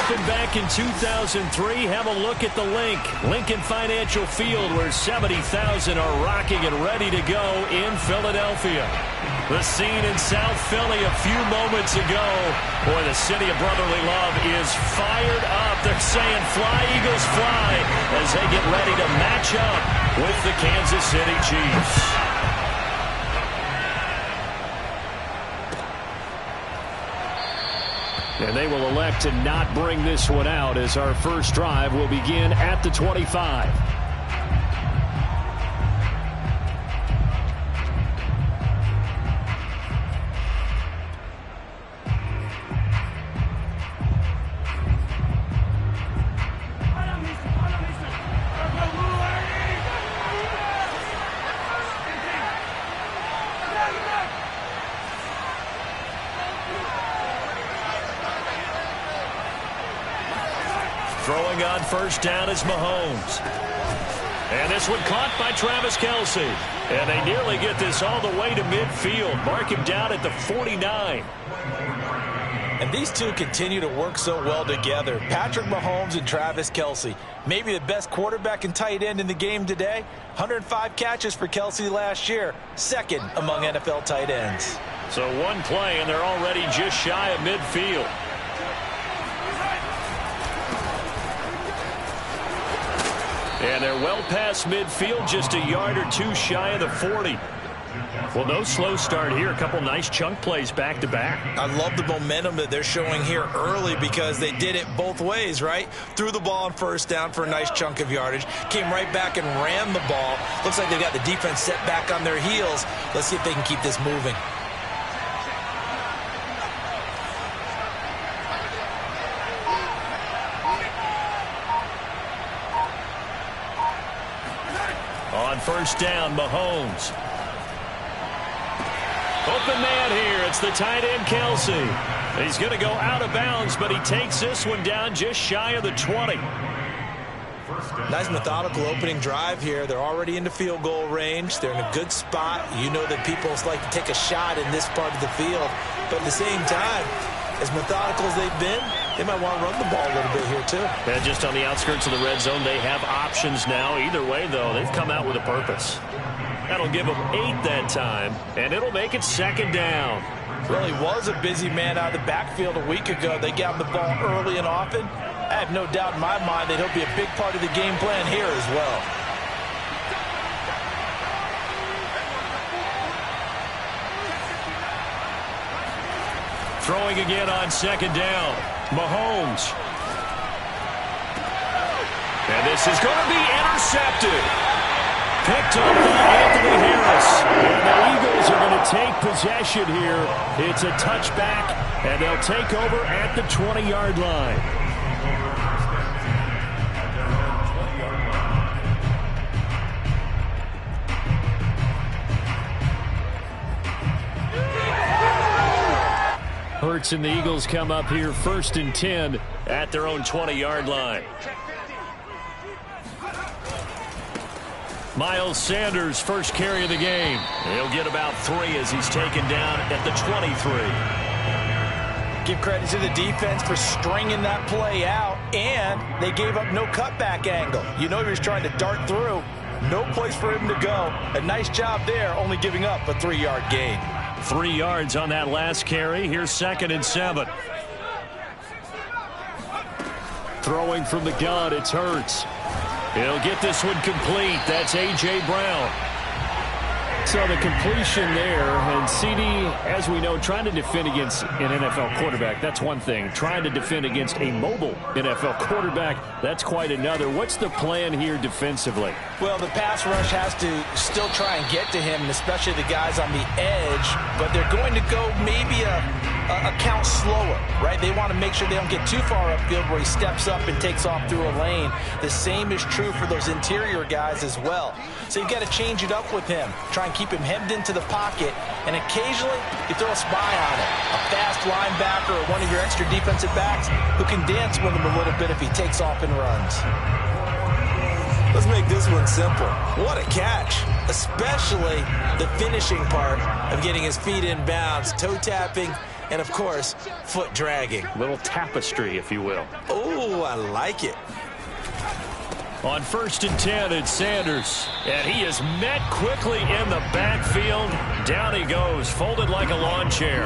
opened back in 2003. Have a look at the link. Lincoln Financial Field, where 70,000 are rocking and ready to go in Philadelphia. The scene in South Philly a few moments ago. Boy, the city of brotherly love is fired up. They're saying, fly, Eagles, fly, as they get ready to match up with the Kansas City Chiefs. And they will elect to not bring this one out, as our first drive will begin at the 25. Throwing on first down is Mahomes. And this one caught by Travis Kelce. And they nearly get this all the way to midfield. Mark him down at the 49. And these two continue to work so well together. Patrick Mahomes and Travis Kelce. Maybe the best quarterback and tight end in the game today. 105 catches for Kelce last year. Second among NFL tight ends. So one play and they're already just shy of midfield. And they're well past midfield, just a yard or two shy of the 40. Well, no slow start here. A couple nice chunk plays back-to-back. I love the momentum that they're showing here early because they did it both ways, right? Threw the ball on first down for a nice chunk of yardage. Came right back and ran the ball. Looks like they've got the defense set back on their heels. Let's see if they can keep this moving. On first down, Mahomes. Open man here. It's the tight end, Kelce. He's going to go out of bounds, but he takes this one down just shy of the 20. Nice methodical opening drive here. They're already into field goal range. They're in a good spot. You know that people like to take a shot in this part of the field. But at the same time, as methodical as they've been, they might want to run the ball a little bit here, too. And just on the outskirts of the red zone, they have options now. Either way, though, they've come out with a purpose. That'll give them 8 that time, and it'll make it second down. Really was a busy man out of the backfield a week ago. They got the ball early and often. I have no doubt in my mind that he'll be a big part of the game plan here as well. Throwing again on second down. Mahomes. And this is going to be intercepted. Picked up by Anthony Harris. And the Eagles are going to take possession here. It's a touchback, and they'll take over at the 20-yard line. Hurts and the Eagles come up here first and 10 at their own 20-yard line. Miles Sanders, first carry of the game. He'll get about 3 as he's taken down at the 23. Give credit to the defense for stringing that play out, and they gave up no cutback angle. You know he was trying to dart through. No place for him to go. A nice job there, only giving up a 3-yard gain. 3 yards on that last carry. Here's second and 7. Throwing from the gun, it's Hurts. He'll get this one complete. That's A.J. Brown. So the completion there, and CD, as we know, trying to defend against an NFL quarterback, that's one thing. Trying to defend against a mobile NFL quarterback, that's quite another. What's the plan here defensively? Well, the pass rush has to still try and get to him, and especially the guys on the edge, but they're going to go maybe a count slower, right? They want to make sure they don't get too far upfield where he steps up and takes off through a lane. The same is true for those interior guys as well. So you've got to change it up with him. Try and keep him hemmed into the pocket, and occasionally you throw a spy on it. A fast linebacker or one of your extra defensive backs who can dance with him a little bit if he takes off and runs. Let's make this one simple. What a catch, especially the finishing part of getting his feet in bounds, toe tapping and, of course, foot dragging. Little tapestry, if you will. Oh, I like it. On 1st and 10, it's Sanders. And he is met quickly in the backfield. Down he goes, folded like a lawn chair.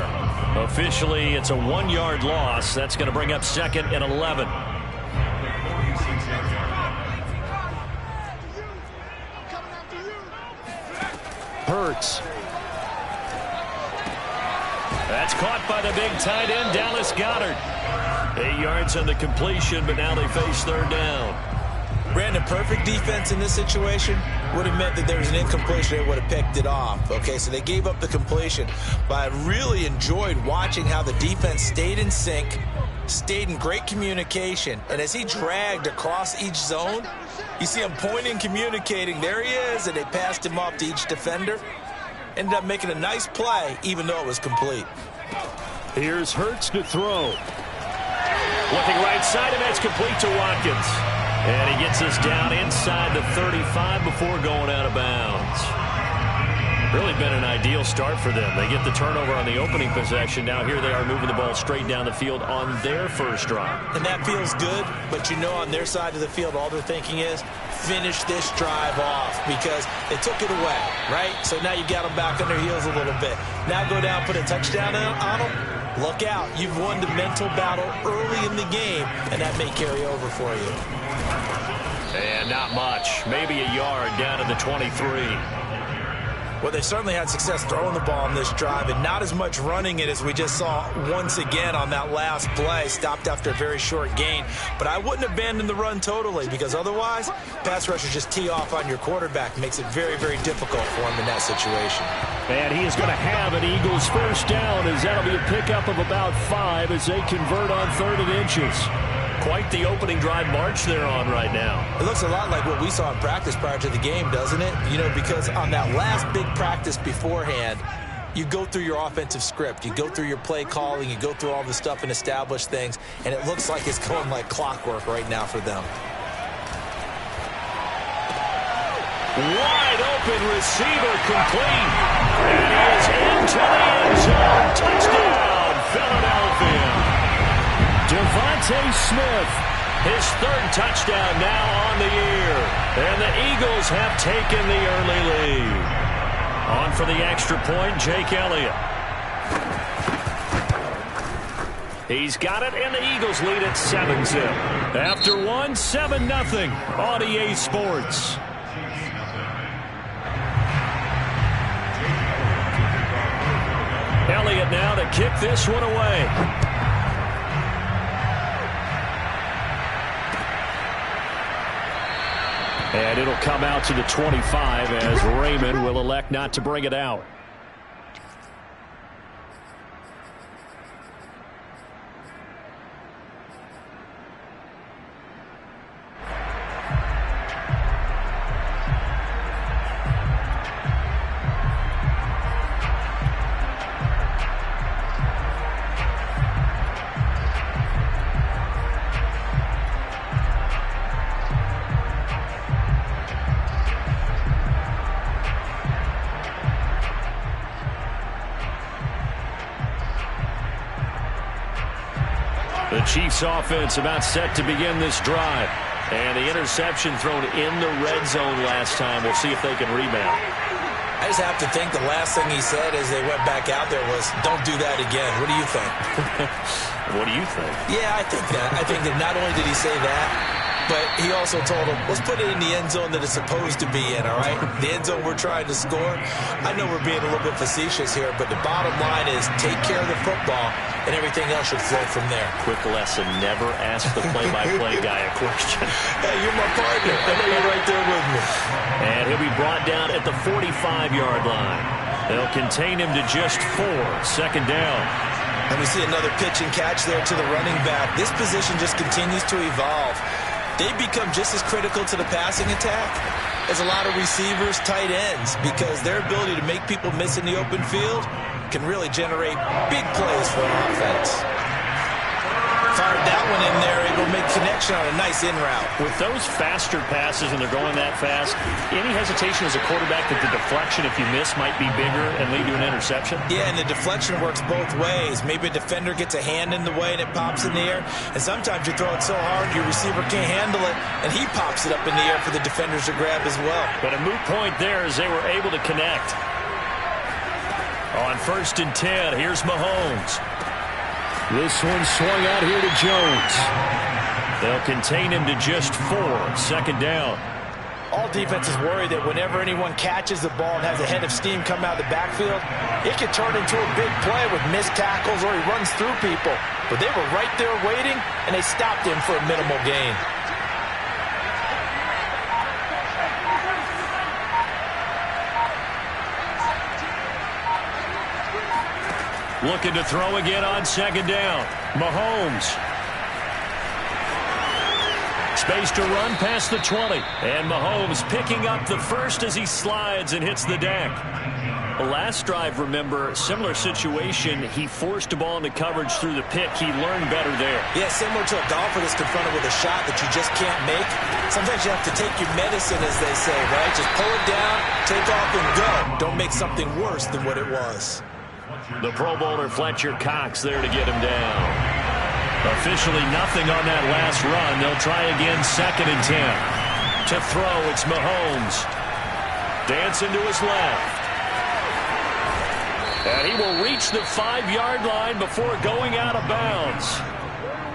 Officially, it's a 1-yard loss. That's going to bring up 2nd and 11. Hurts. That's caught by the big tight end, Dallas Goedert. 8 yards on the completion, but now they face 3rd down. Brandon, perfect defense in this situation would have meant that there was an incompletion. They would have picked it off. Okay, so they gave up the completion. But I really enjoyed watching how the defense stayed in sync, stayed in great communication. And as he dragged across each zone, you see him pointing, communicating. There he is, and they passed him off to each defender. Ended up making a nice play, even though it was complete. Here's Hurts to throw. Looking right side, and that's complete to Watkins. And he gets us down inside the 35 before going out of bounds. Really been an ideal start for them. They get the turnover on the opening possession. Now here they are moving the ball straight down the field on their first drive. And that feels good, but you know on their side of the field, all they're thinking is finish this drive off because they took it away, right? So now you got them back on their heels a little bit. Now go down, put a touchdown on them. Look out. You've won the mental battle early in the game, and that may carry over for you. And not much. Maybe a yard down to the 23. Well, they certainly had success throwing the ball on this drive and not as much running it as we just saw once again on that last play. Stopped after a very short gain. But I wouldn't abandon the run totally because otherwise, pass rushers just tee off on your quarterback. Makes it very, very difficult for him in that situation. And he is going to have an Eagles first down as that'll be a pickup of about 5 as they convert on 3rd and inches. Quite the opening drive march they're on right now. It looks a lot like what we saw in practice prior to the game, doesn't it? You know, because on that last big practice beforehand, you go through your offensive script. You go through your play calling. You go through all the stuff and establish things. And it looks like it's going like clockwork right now for them. Wide open receiver complete. And he is into the end zone. Touchdown, Philadelphia. Devontae Smith, his 3rd touchdown now on the year. And the Eagles have taken the early lead. On for the extra point, Jake Elliott. He's got it, and the Eagles lead at 7-zip. After one, 7-0 on EA Sports. Elliott now to kick this one away. And it'll come out to the 25 as Raymond will elect not to bring it out. The Chiefs offense about set to begin this drive. And the interception thrown in the red zone last time. We'll see if they can rebound. I just have to think the last thing he said as they went back out there was, don't do that again. What do you think? What do you think? Yeah, I think that. I think that not only did he say that, but he also told him, let's put it in the end zone that it's supposed to be in, all right? The end zone we're trying to score. I know we're being a little bit facetious here, but the bottom line is take care of the football, and everything else should flow from there. Quick lesson, never ask the play-by-play guy a question. Hey, you're my partner. I know you're right there with me. And he'll be brought down at the 45-yard line. They'll contain him to just 4, 2nd down. And we see another pitch and catch there to the running back. This position just continues to evolve. They become just as critical to the passing attack as a lot of receivers, tight ends, because their ability to make people miss in the open field can really generate big plays for an offense. Fired that one in there, able to make connection on a nice in route. With those faster passes and they're going that fast, any hesitation as a quarterback that the deflection, if you miss, might be bigger and lead to an interception? Yeah, and the deflection works both ways. Maybe a defender gets a hand in the way and it pops in the air. And sometimes you throw it so hard your receiver can't handle it, and he pops it up in the air for the defenders to grab as well. But a moot point there as they were able to connect. On 1st and 10, here's Mahomes. This one swung out here to Jones. They'll contain him to just 4. 2nd down. All defenses worry that whenever anyone catches the ball and has a head of steam come out of the backfield, it can turn into a big play with missed tackles or he runs through people. But they were right there waiting, and they stopped him for a minimal gain. Looking to throw again on 2nd down. Mahomes. Space to run past the 20. And Mahomes picking up the first as he slides and hits the deck. The last drive, remember, similar situation. He forced a ball into coverage through the pick. He learned better there. Yeah, similar to a golfer that's confronted with a shot that you just can't make. Sometimes you have to take your medicine, as they say, right? Just pull it down, take off, and go. Don't make something worse than what it was. The Pro Bowler Fletcher Cox there to get him down. Officially nothing on that last run. They'll try again 2nd and 10. To throw, it's Mahomes. Dancing to his left. And he will reach the 5-yard line before going out of bounds.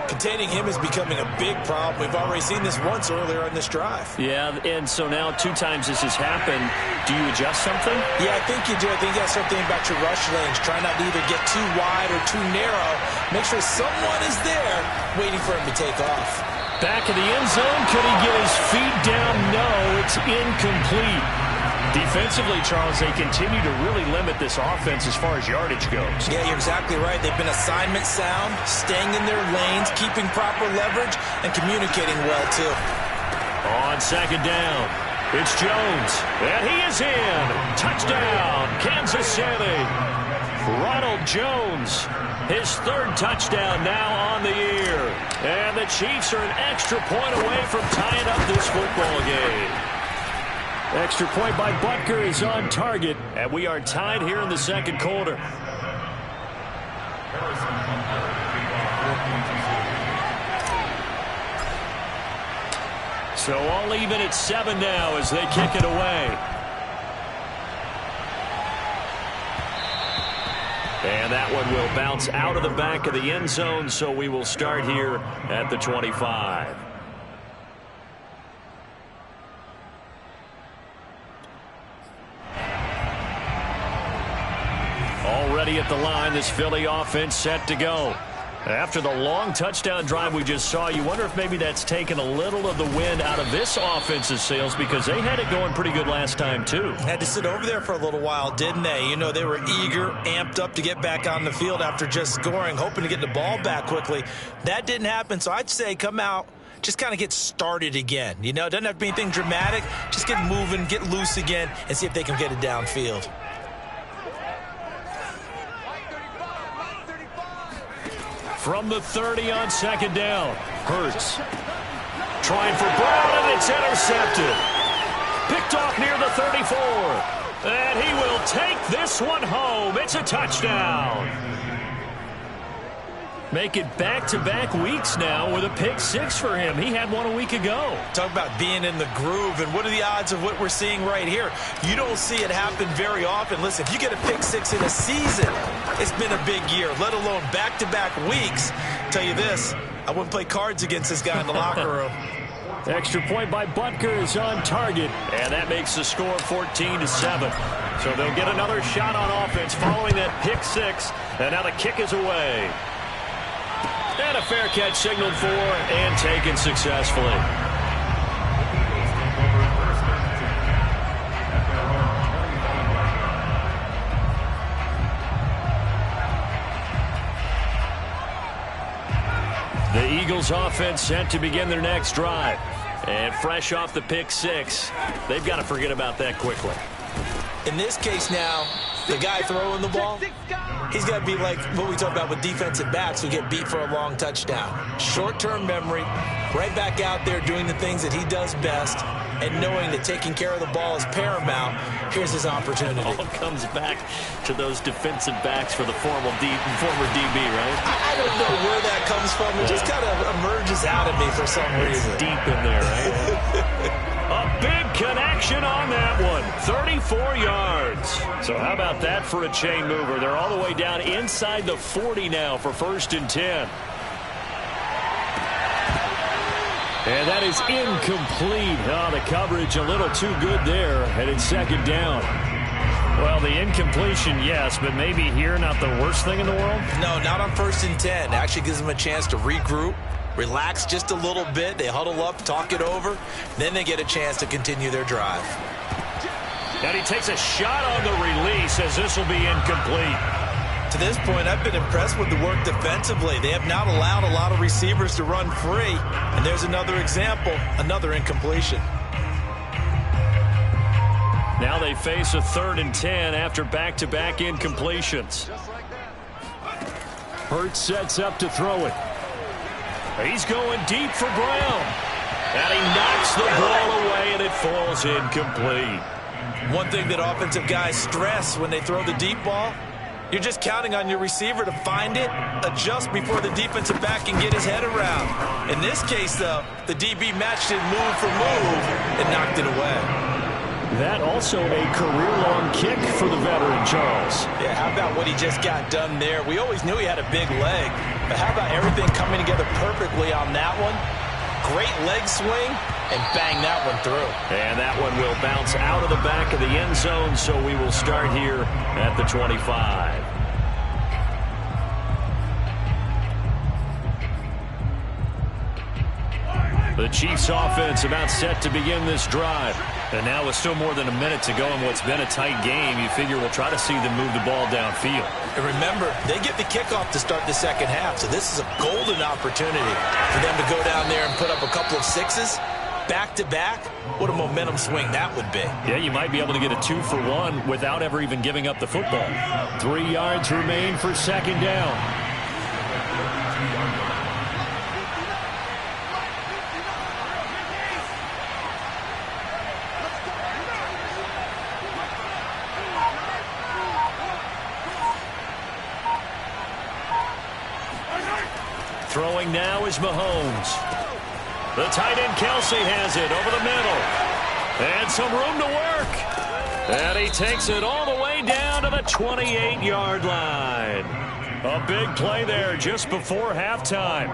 Containing him is becoming a big problem. We've already seen this once earlier on this drive. Yeah, and so now 2 times this has happened. Do you adjust something? Yeah, I think you do. I think you got to start thinking about your rush lanes. Try not to either get too wide or too narrow. Make sure someone is there waiting for him to take off. Back in the end zone. Could he get his feet down? No, it's incomplete. Defensively, Charles, they continue to really limit this offense as far as yardage goes. Yeah, you're exactly right. They've been assignment sound, staying in their lanes, keeping proper leverage, and communicating well, too. On 2nd down, it's Jones, and he is in. Touchdown, Kansas City. Ronald Jones, his 3rd touchdown now on the year. And the Chiefs are an extra point away from tying up this football game. Extra point by Butker is on target, and we are tied here in the 2nd quarter. So all even at 7 now as they kick it away. And that one will bounce out of the back of the end zone, so we will start here at the 25. Already at the line, this Philly offense set to go. After the long touchdown drive we just saw, you wonder if maybe that's taken a little of the wind out of this offense's sails because they had it going pretty good last time, too. Had to sit over there for a little while, didn't they? You know, they were eager, amped up to get back on the field after just scoring, hoping to get the ball back quickly. That didn't happen, so I'd say come out, just kind of get started again. You know, it doesn't have to be anything dramatic. Just get moving, get loose again, and see if they can get it downfield. From the 30 on 2nd down, Hurts trying for Brown, and it's intercepted. Picked off near the 34. And he will take this one home. It's a touchdown. Make it back-to-back weeks now with a pick 6 for him. He had one a week ago. Talk about being in the groove, and what are the odds of what we're seeing right here? You don't see it happen very often. Listen, if you get a pick 6 in a season, it's been a big year, let alone back-to-back weeks. Tell you this, I wouldn't play cards against this guy in the locker room. Extra point by Butker is on target, and that makes the score 14-7. So they'll get another shot on offense following that pick 6, and now the kick is away. And a fair catch signaled for and taken successfully. The Eagles offense set to begin their next drive. And fresh off the pick 6, they've got to forget about that quickly. In this case now, the guy throwing the ball, he's got to be like what we talk about with defensive backs who get beat for a long touchdown. Short-term memory, right back out there doing the things that he does best, and knowing that taking care of the ball is paramount. Here's his opportunity. All comes back to those defensive backs for the former DB, right? I don't know where that comes from. It just kind of emerges out of me for some reason. It's deep in there, right? A big connection on that one. 34 yards. So how about that for a chain mover? They're all the way down inside the 40 now for 1st and 10. And that is incomplete. Oh, the coverage a little too good there, and it's 2nd down. Well, the incompletion, yes, but maybe here not the worst thing in the world? No, not on 1st and 10. Actually gives them a chance to regroup, relax just a little bit. They huddle up, talk it over. Then they get a chance to continue their drive. And he takes a shot on the release as this will be incomplete. To this point, I've been impressed with the work defensively. They have not allowed a lot of receivers to run free. And there's another example, another incompletion. Now they face a 3rd and 10 after back-to-back incompletions. Hurts sets up to throw it. He's going deep for Brown. And he knocks the ball away, and it falls incomplete. One thing that offensive guys stress when they throw the deep ball, you're just counting on your receiver to find it, adjust before the defensive back can get his head around. In this case, though, the DB matched it move for move and knocked it away. That also a career-long kick for the veteran, Charles. Yeah, how about what he just got done there? We always knew he had a big leg, but how about everything coming together perfectly on that one? Great leg swing, and bang that one through. And that one will bounce out of the back of the end zone, so we will start here at the 25. The Chiefs offense about set to begin this drive. And now with still more than a minute to go in what's been a tight game, you figure we'll try to see them move the ball downfield. And remember, they get the kickoff to start the second half, so this is a golden opportunity for them to go down there and put up a couple of sixes. Back-to-back, what a momentum swing that would be. Yeah, you might be able to get a 2-for-1 without ever even giving up the football. 3 yards remain for 2nd down. Throwing now is Mahomes. The tight end Kelsey has it over the middle. And some room to work. And he takes it all the way down to the 28-yard line. A big play there just before halftime.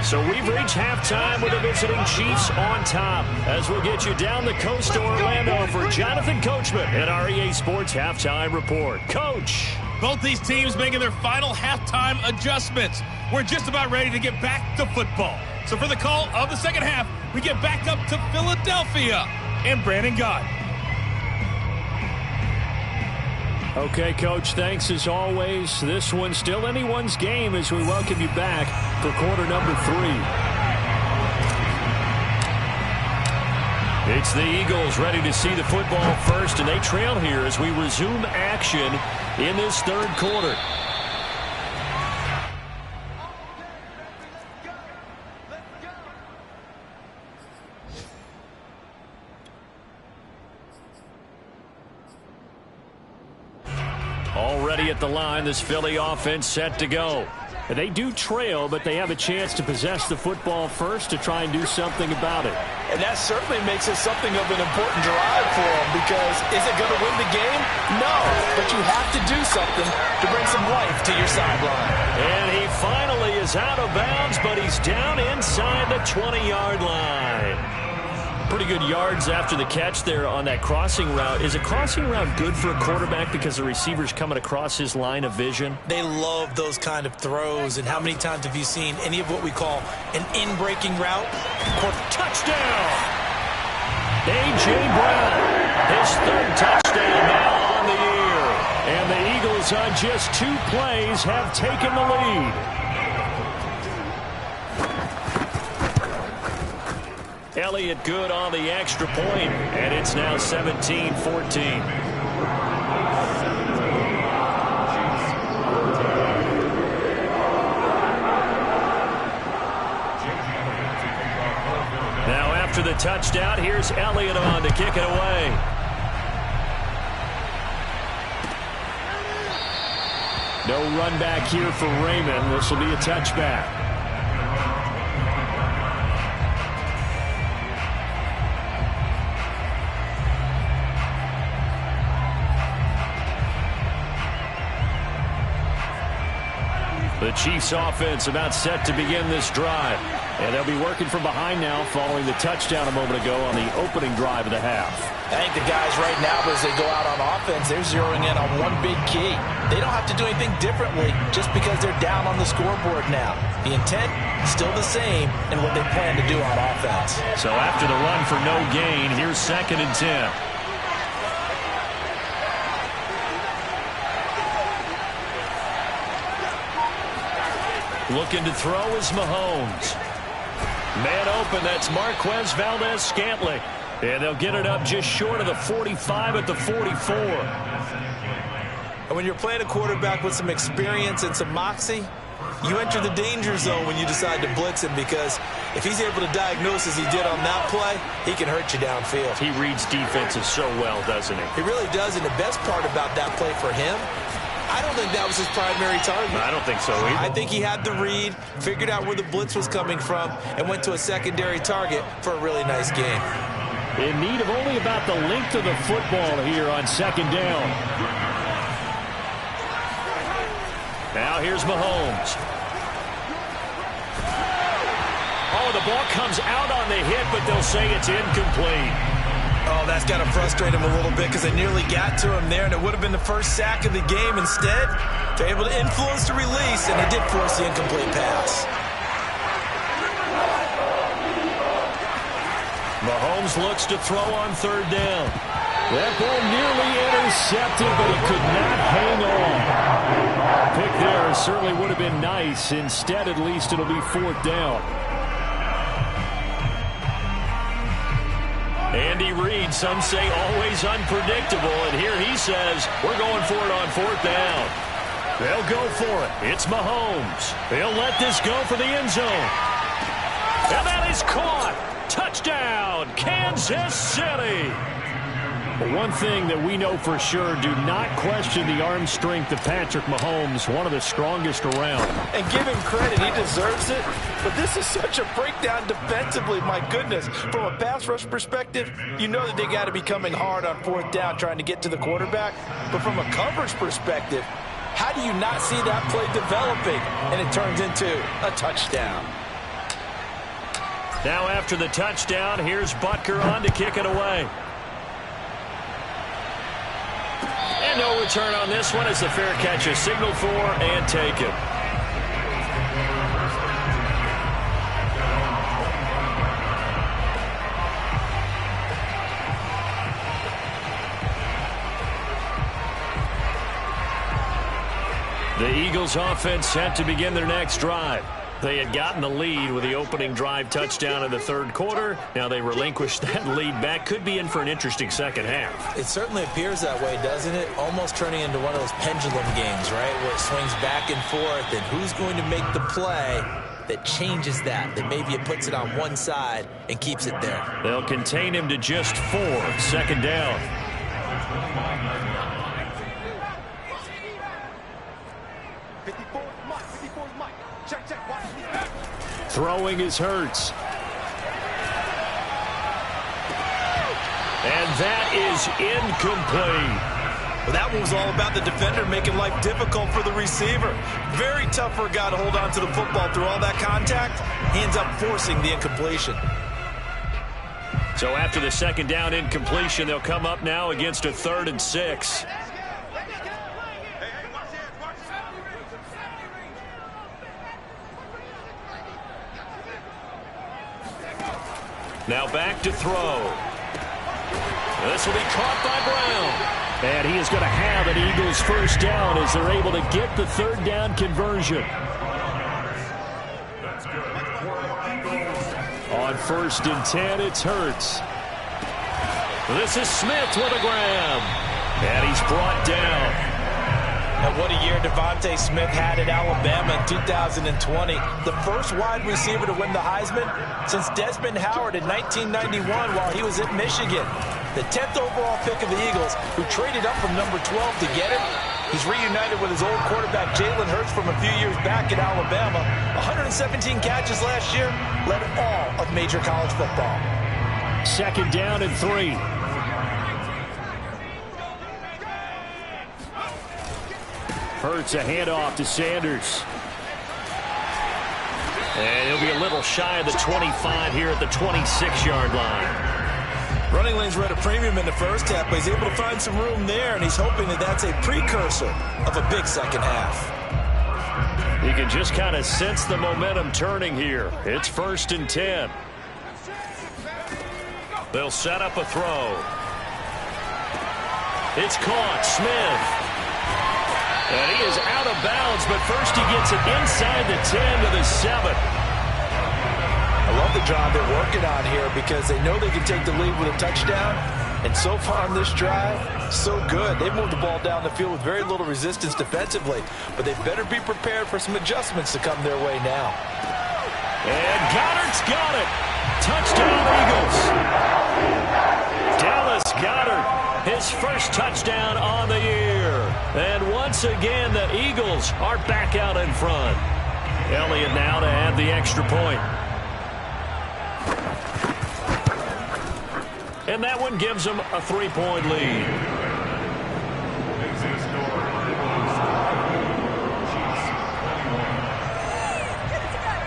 So we've reached halftime with the visiting Chiefs on top. As we'll get you down the coast to Orlando for Jonathan Coachman at our EA Sports Halftime Report. Coach. Both these teams making their final halftime adjustments. We're just about ready to get back to football. So for the call of the second half, we get back up to Philadelphia and Brandon Gott. Okay, Coach, thanks as always. This one's still anyone's game as we welcome you back for quarter number 3. It's the Eagles ready to see the football first, and they trail here as we resume action in this 3rd quarter. Already at the line, this Philly offense set to go. And they do trail, but they have a chance to possess the football first to try and do something about it. And that certainly makes it something of an important drive for them, because is it going to win the game? No, but you have to do something to bring some life to your sideline. And he finally is out of bounds, but he's down inside the 20-yard line. Pretty good yards after the catch there on that crossing route. Is a crossing route good for a quarterback because the receiver's coming across his line of vision? They love those kind of throws. And how many times have you seen any of what we call an in-breaking route? Touchdown! A.J. Brown, his 3rd touchdown now on the year. And the Eagles on just 2 plays have taken the lead. Elliott good on the extra point, and it's now 17-14. Now after the touchdown, here's Elliott on to kick it away. No run back here for Raymond. This will be a touchback. The Chiefs offense about set to begin this drive. And they'll be working from behind now following the touchdown a moment ago on the opening drive of the half. I think the guys right now, as they go out on offense, they're zeroing in on one big key. They don't have to do anything differently just because they're down on the scoreboard now. The intent, still the same, and what they plan to do on offense. So after the run for no gain, here's 2nd and 10. Looking to throw is Mahomes. Man open, that's Marquez Valdes-Scantling. And they'll get it up just short of the 45 at the 44. And when you're playing a quarterback with some experience and some moxie, you enter the danger zone when you decide to blitz him, because if he's able to diagnose as he did on that play, he can hurt you downfield. He reads defenses so well, doesn't he? He really does, and the best part about that play for him, I don't think that was his primary target. I don't think so either. I think he had the read, figured out where the blitz was coming from, and went to a secondary target for a really nice game. In need of only about the length of the football here on 2nd down. Now here's Mahomes. Oh, the ball comes out on the hit, but they'll say it's incomplete. Oh, that's got to frustrate him a little bit, because they nearly got to him there, and it would have been the first sack of the game. Instead, they're able to influence the release, and they did force the incomplete pass. Mahomes looks to throw on 3rd down. That ball nearly intercepted, but he could not hang on. Pick there certainly would have been nice. Instead, at least it'll be 4th down. Andy Reid, some say always unpredictable, and here he says, we're going for it on 4th down. They'll go for it. It's Mahomes. They'll let this go for the end zone. And that is caught. Touchdown, Kansas City. But one thing that we know for sure, do not question the arm strength of Patrick Mahomes, one of the strongest around. And give him credit, he deserves it. But this is such a breakdown defensively, my goodness. From a pass rush perspective, you know that they got to be coming hard on 4th down trying to get to the quarterback. But from a coverage perspective, how do you not see that play developing? And it turns into a touchdown. Now after the touchdown, here's Butker on to kick it away. And no return on this one as the fair catch is signaled for and taken. The Eagles offense set to begin their next drive. They had gotten the lead with the opening drive touchdown in the 3rd quarter. Now they relinquished that lead back. Could be in for an interesting second half. It certainly appears that way, doesn't it? Almost turning into one of those pendulum games, right? Where it swings back and forth, and who's going to make the play that changes that maybe it puts it on one side and keeps it there. They'll contain him to just 4. 2nd down. Throwing is Hurts. And that is incomplete. Well, that one was all about the defender making life difficult for the receiver. Very tough for a guy to hold on to the football through all that contact. He ends up forcing the incompletion. So after the 2nd down incompletion, they'll come up now against a 3rd and 6. Now back to throw. This will be caught by Brown. And he is going to have an Eagles 1st down as they're able to get the 3rd down conversion. On 1st and 10, it's Hurts. This is Smith with a grab. And he's brought down. And what a year Devontae Smith had at Alabama in 2020. The first wide receiver to win the Heisman since Desmond Howard in 1991 while he was at Michigan. The 10th overall pick of the Eagles, who traded up from number 12 to get him. He's reunited with his old quarterback Jalen Hurts from a few years back at Alabama. 117 catches last year, led all of major college football. 2nd down and 3. Hurts a handoff to Sanders. And he'll be a little shy of the 25 here at the 26-yard line. Running lanes were at a premium in the first half, but he's able to find some room there, and he's hoping that that's a precursor of a big second half. You can just kind of sense the momentum turning here. It's 1st and 10. They'll set up a throw. It's caught. Smith. And he is out of bounds, but first he gets it inside the 10 to the 7. I love the drive they're working on here because they know they can take the lead with a touchdown. And so far on this drive, so good. They've moved the ball down the field with very little resistance defensively, but they better be prepared for some adjustments to come their way now. And Goddard's got it. Touchdown, Eagles. Dallas Goedert, his first touchdown on the year. And once again, the Eagles are back out in front. Elliott now to add the extra point. And that one gives them a 3-point lead.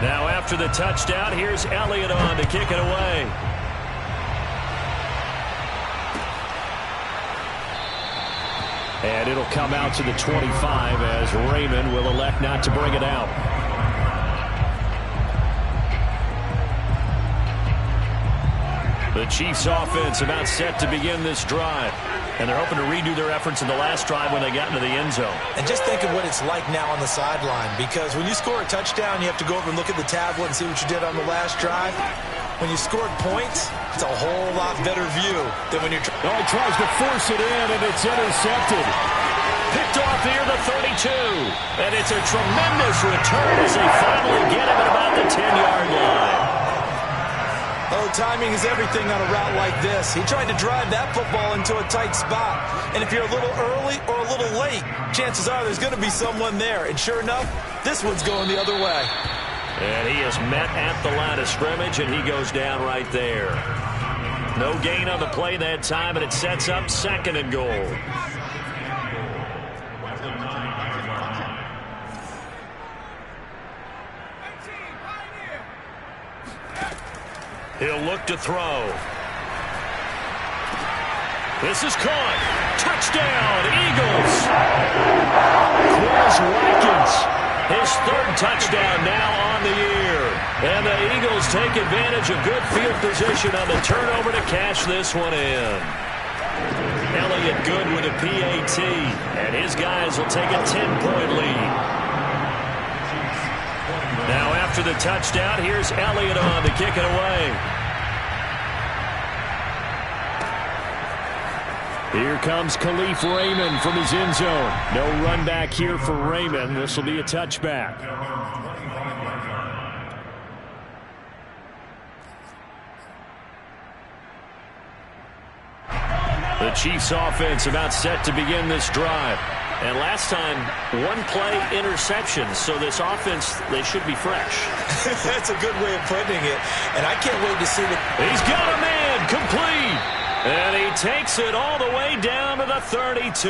Now after the touchdown, here's Elliott on to kick it away. And it'll come out to the 25 as Raymond will elect not to bring it out. The Chiefs offense about set to begin this drive. And they're hoping to redo their efforts in the last drive when they got into the end zone. And just think of what it's like now on the sideline, because when you score a touchdown, you have to go over and look at the tablet and see what you did on the last drive. When you scored points, it's a whole lot better view than when you're he tries to force it in, and it's intercepted. Picked off here, the 32. And it's a tremendous return as they finally get him at about the 10-yard line. Oh, timing is everything on a route like this. He tried to drive that football into a tight spot. And if you're a little early or a little late, chances are there's going to be someone there. And sure enough, this one's going the other way. And he is met at the line of scrimmage, and he goes down right there. No gain on the play that time, and it sets up 2nd and goal. He'll look to throw. This is caught. Touchdown, Eagles. Quez Watkins, his 3rd touchdown now on the year. And the Eagles take advantage of good field position on the turnover to cash this one in. Elliott good with a PAT, and his guys will take a 10-point lead. Now after the touchdown, here's Elliott on to kick it away. Here comes Khalif Raymond from his end zone. No run back here for Raymond. This will be a touchback. The Chiefs offense about set to begin this drive. And last time, 1-play interception. So this offense, they should be fresh. That's a good way of putting it. And I can't wait to see what... He's got a man complete. And he takes it all the way down to the 32.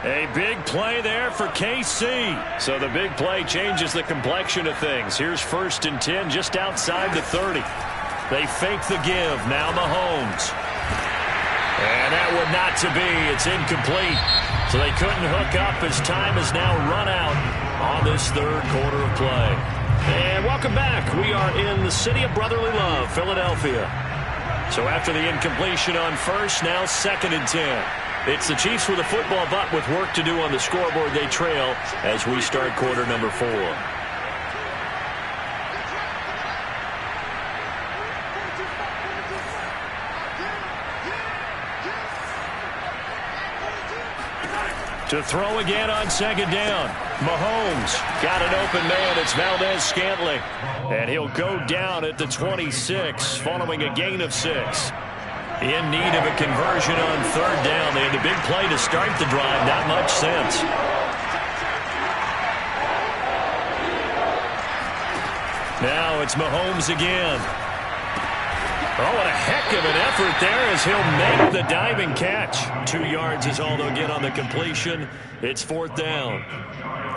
A big play there for KC. So the big play changes the complexion of things. Here's 1st and 10 just outside the 30. They fake the give. Now Mahomes. And that one not to be. It's incomplete. So they couldn't hook up as time has now run out on this 3rd quarter of play. And welcome back. We are in the city of brotherly love, Philadelphia. So after the incompletion on 1st, now 2nd and 10. It's the Chiefs with a football, but with work to do on the scoreboard. They trail as we start quarter number 4. To throw again on second down. Mahomes got an open man. It's Valdez-Scantling. And he'll go down at the 26 following a gain of 6. In need of a conversion on third down. They had the big play to start the drive. Not much sense. Now it's Mahomes again. Oh, what a heck of an effort there as he'll make the diving catch. 2 yards is all they'll get on the completion. It's fourth down.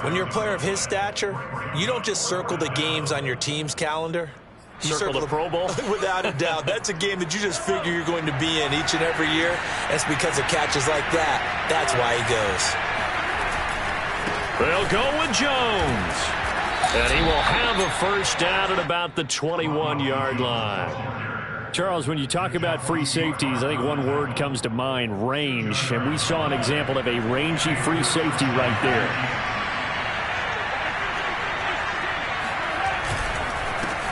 When you're a player of his stature, you don't just circle the games on your team's calendar. You circle the Pro Bowl? Without a doubt. That's a game that you just figure you're going to be in each and every year. It's because of catches like that. That's why he goes. They'll go with Jones. And he will have a first down at about the 21-yard line. Charles, when you talk about free safeties, I think one word comes to mind, range. And we saw an example of a rangy free safety right there.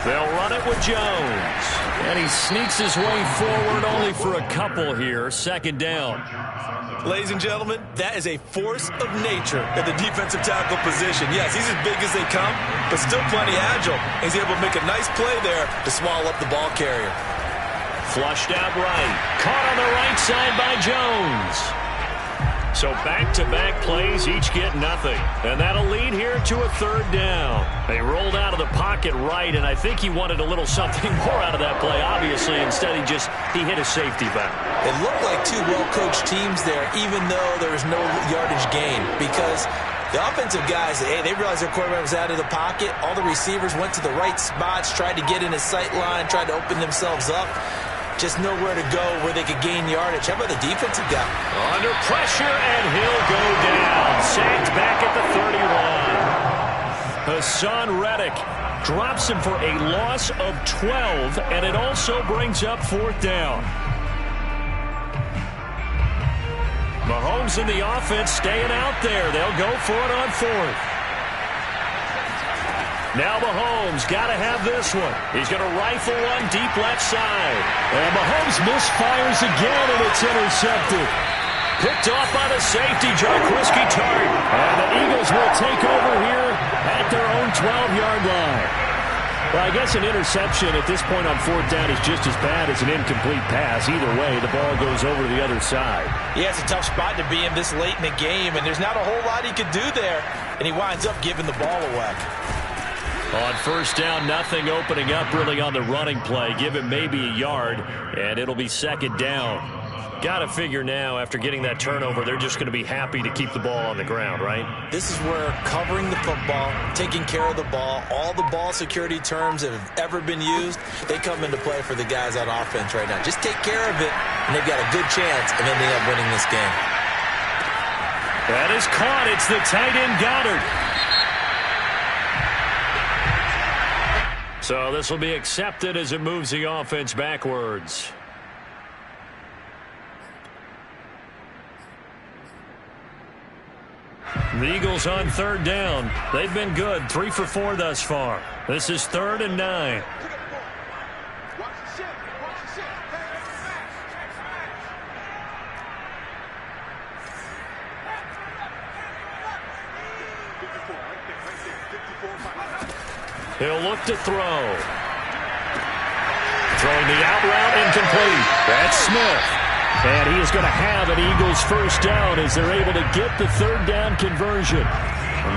They'll run it with Jones. And he sneaks his way forward only for a couple here. Second down. Ladies and gentlemen, that is a force of nature at the defensive tackle position. Yes, he's as big as they come, but still plenty agile. He's able to make a nice play there to swallow up the ball carrier. Flushed out right. Caught on the right side by Jones. So back-to-back plays, each get nothing. And that'll lead here to a third down. They rolled out of the pocket right, and I think he wanted a little something more out of that play, obviously. Instead, he hit a safety back. It looked like two well-coached teams there, even though there was no yardage gain, because the offensive guys, hey, they realized their quarterback was out of the pocket. All the receivers went to the right spots, tried to get in his sight line, tried to open themselves up. Just nowhere to go where they could gain yardage. How about the defensive guy? Under pressure, and he'll go down. Sacked back at the 31. Hassan Reddick drops him for a loss of 12, and it also brings up fourth down. Mahomes and the offense staying out there. They'll go for it on fourth. Now Mahomes got to have this one. He's going to rifle one deep left side. And Mahomes misfires again, and it's intercepted. Picked off by the safety, Jarquiski Tartt. And the Eagles will take over here at their own 12-yard line. Well, I guess an interception at this point on fourth down is just as bad as an incomplete pass. Either way, the ball goes over to the other side. Yeah, it's a tough spot to be in this late in the game, and there's not a whole lot he could do there. And he winds up giving the ball away. On first down, nothing opening up really on the running play. Give him maybe a yard, and it'll be second down. Got to figure now, after getting that turnover, they're just going to be happy to keep the ball on the ground, right? This is where covering the football, taking care of the ball, all the ball security terms that have ever been used, they come into play for the guys on offense right now. Just take care of it, and they've got a good chance of ending up winning this game. That is caught. It's the tight end Goddard. So this will be accepted as it moves the offense backwards. The Eagles on third down. They've been good. 3 for 4 thus far. This is 3rd and 9. He'll look to throw. Throwing the out route, incomplete. That's Smith. And he is going to have an Eagles first down as they're able to get the third down conversion.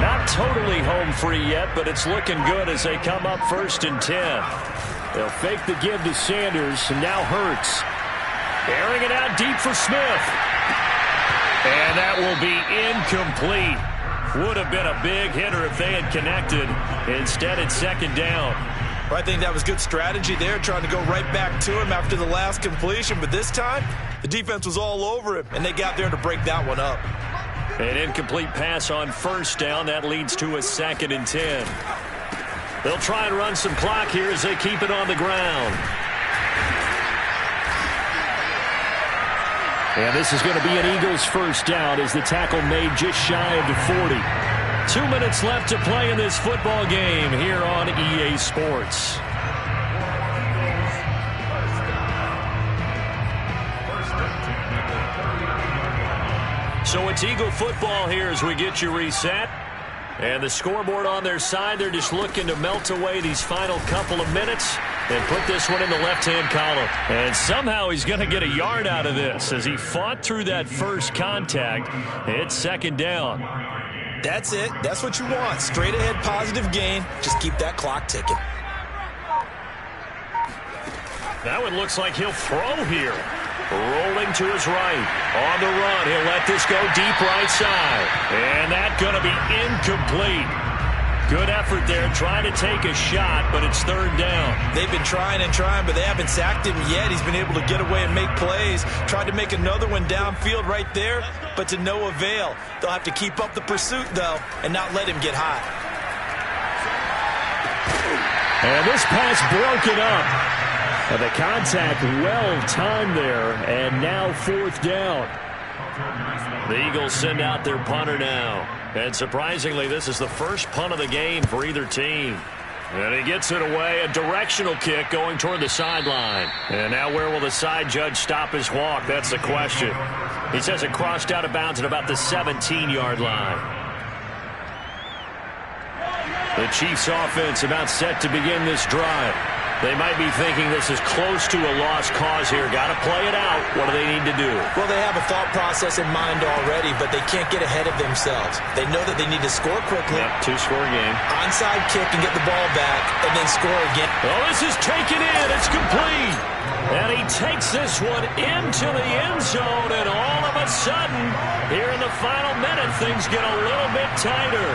Not totally home free yet, but it's looking good as they come up 1st and 10. They'll fake the give to Sanders, and now Hurts. Airing it out deep for Smith. And that will be incomplete. Would have been a big hitter if they had connected. Instead, it's second down. Well, I think that was good strategy there, trying to go right back to him after the last completion. But this time, the defense was all over him, and they got there to break that one up. An incomplete pass on first down. That leads to a 2nd and 10. They'll try and run some clock here as they keep it on the ground. And this is going to be an Eagles first down as the tackle made just shy of the 40. 2 minutes left to play in this football game here on EA Sports. So it's Eagle football here as we get you reset. And the scoreboard on their side, they're just looking to melt away these final couple of minutes and put this one in the left-hand column. And somehow he's going to get a yard out of this as he fought through that first contact. It's second down. That's it. That's what you want. Straight ahead positive gain. Just keep that clock ticking. Now it looks like he'll throw here. Rolling to his right. On the run, he'll let this go deep right side. And that's going to be incomplete. Good effort there, trying to take a shot, but it's third down. They've been trying and trying, but they haven't sacked him yet. He's been able to get away and make plays. Tried to make another one downfield right there, but to no avail. They'll have to keep up the pursuit, though, and not let him get hot. And this pass broken up. The contact well-timed there, and now fourth down. The Eagles send out their punter now. And surprisingly, this is the first punt of the game for either team. And he gets it away, a directional kick going toward the sideline. And now where will the side judge stop his walk? That's the question. He says it crossed out of bounds at about the 17-yard line. The Chiefs offense about set to begin this drive. They might be thinking this is close to a lost cause here. Got to play it out. What do they need to do? Well, they have a thought process in mind already, but they can't get ahead of themselves. They know that they need to score quickly. Yep, two-score game. Onside kick and get the ball back, and then score again. Oh, this is taken in. It's complete. And he takes this one into the end zone, and all of a sudden, here in the final minute, things get a little bit tighter.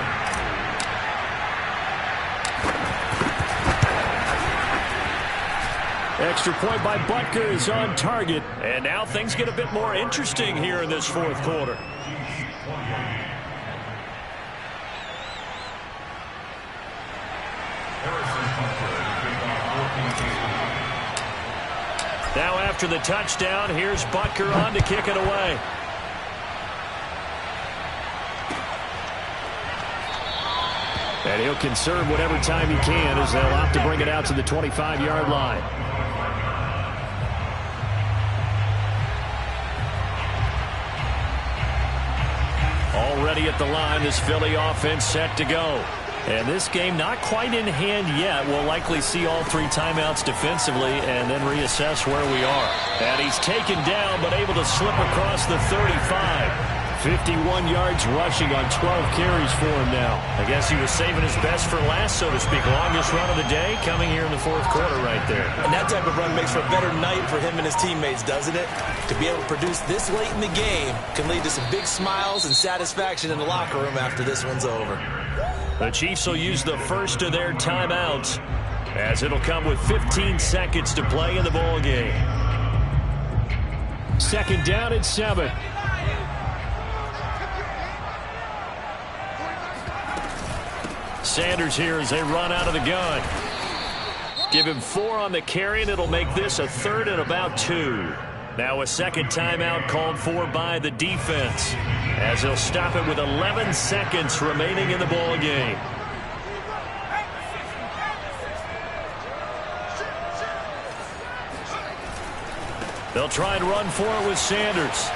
Extra point by Butker is on target. And now things get a bit more interesting here in this fourth quarter. Now after the touchdown, here's Butker on to kick it away. And he'll conserve whatever time he can as they'll opt to bring it out to the 25-yard line. Already at the line, this Philly offense set to go. And this game not quite in hand yet. We'll likely see all three timeouts defensively and then reassess where we are. And he's taken down but able to slip across the 35. 51 yards rushing on 12 carries for him now. I guess he was saving his best for last, so to speak. Longest run of the day coming here in the fourth quarter right there. And that type of run makes for a better night for him and his teammates, doesn't it? To be able to produce this late in the game can lead to some big smiles and satisfaction in the locker room after this one's over. The Chiefs will use the first of their timeouts as it'll come with 15 seconds to play in the ball game. Second down and 7. Sanders here as they run out of the gun. Give him 4 on the carry, and it'll make this a third and about 2. Now a second timeout called for by the defense as they'll stop it with 11 seconds remaining in the ball game. They'll try and run for it with Sanders.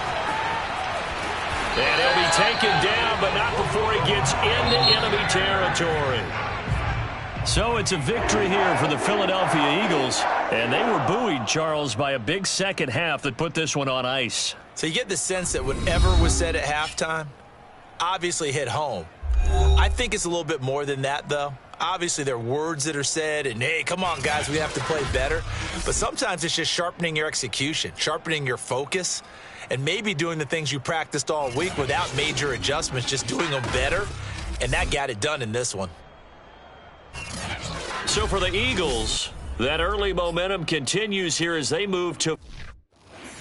And he'll be taken down, but not before he gets into enemy territory. So it's a victory here for the Philadelphia Eagles. And they were buoyed, Charles, by a big second half that put this one on ice. So you get the sense that whatever was said at halftime obviously hit home. I think it's a little bit more than that, though. Obviously, there are words that are said, and, hey, come on, guys, we have to play better. But sometimes it's just sharpening your execution, sharpening your focus, and maybe doing the things you practiced all week without major adjustments, just doing them better. And that got it done in this one. So for the Eagles, that early momentum continues here as they move to